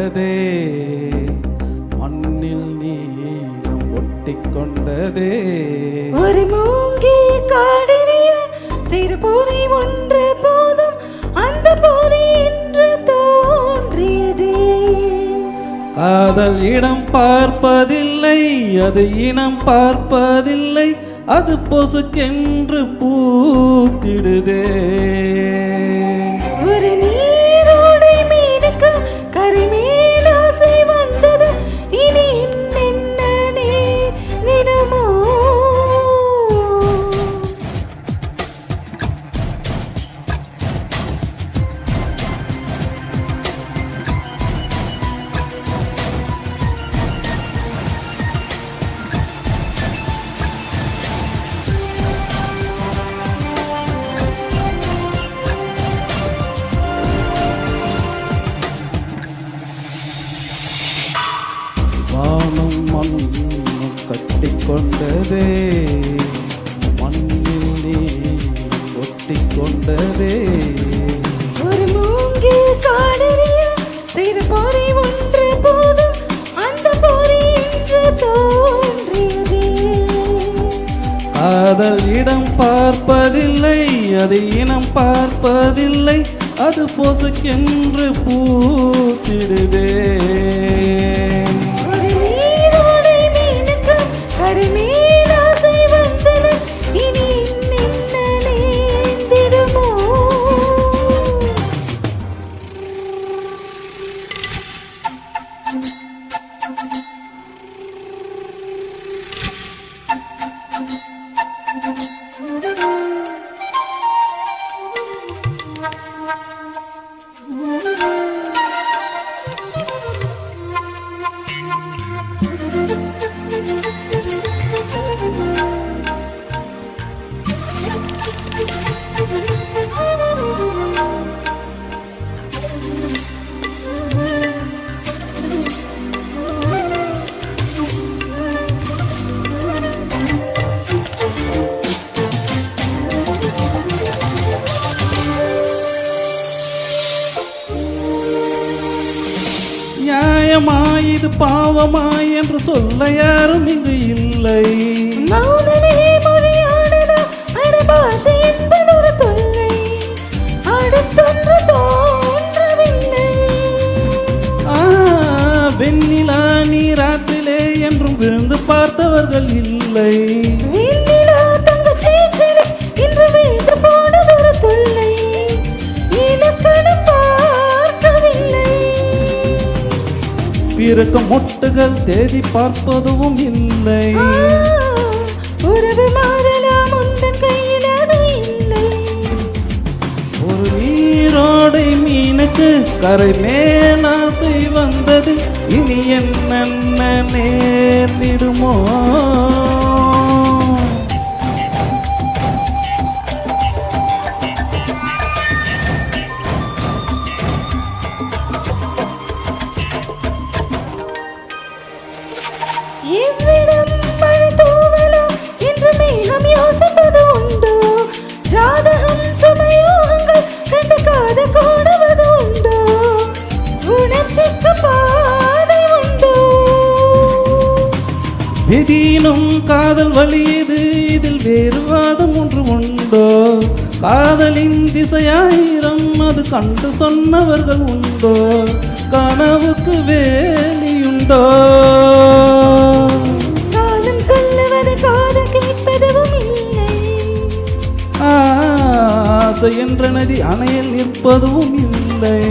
கொண்டதே, மண்ணில் நீளம் ஒட்டிக் கொண்டதே. ஒரு மூங்கி காடறிய சிறு பொறி ஒன்று போதும், அந்த பொறி என்று தோன்றியதே. காதல் இடம் பார்ப்பதில்லை, அது இனம் பார்ப்பதில்லை, அது பொசுக்கென்று பூத்திடுதே. ஒரு நீரோடை மீனுக்கு கரைமேல் ஆசை வந்தது, இனி என்னென்னே தினமோ. வானும் மண்ணும் கட்டிக்கொண்டதே, மண்ணில் நீ ஒட்டிக்கொண்டதே. ஒரு மூங்கில் காடறிய சிறு பொறி ஒன்று போதும், அந்த பொறி என்று தோன்றியதே. காதல் இடம் பார்ப்பதில்லை, அது இனம் பார்ப்பதில்லை, அது பொசுக்கென்று பூத்திடுதே. ஒரு நீரோடை மீனுக்கு கரைமேல் ஆசை வந்தது, இனி என்னென்னே தினமோ. நியாயமா இது பாவமா என்று சொல்ல யாரும் இங்கு இல்லை. மௌனமே மொழியானதா, அட பாஷை என்பது ஒரு தொல்லை, அடுத்தொன்று தோன்றவில்லை. வெண்ணிலா நீராற்றிலே என்றும் விழுந்து பார்த்தவர்கள் இல்லை. வெண்ணிலா தங்கச் சேற்றிலே இன்று வீழ்ந்து போனது ஒரு தொல்லை, இலக்கணம் பார்க்கவில்லை. பிறக்க மொட்டுகள் தேதி பார்ப்பதும் இல்லை. உறவு மாறலாம், உந்தன் கையில் அது இல்லை. ஒரு நீரோடை மீனுக்கு கரை மேல் ஆசை வந்தது, இனி என்னென்ன நேர்ந்திடுமோ. எவ்விடம் மழை தூவலாம் என்று மேகம் யோசிப்பது உண்டோ, ஜாதகம் சுமயோகங்கள் கண்டு காதல் கூடுவது உண்டோ, உணர்ச்சிக்கு பாதை உண்டோ. விதியினும் காதல் வலியது, இதில் வேறு வாதம் ஒன்று உண்டோ. காதலின் திசையாயிரம் அது கண்டு சொன்னவர்கள் உண்டோ, கனவுக்கு வேலியுண்டோ. காலம் சொல்லுவது காதல் கேட்பதும் இல்லை. ஆசை என்ற நதி அணையில் நிற்பதும் இல்லை.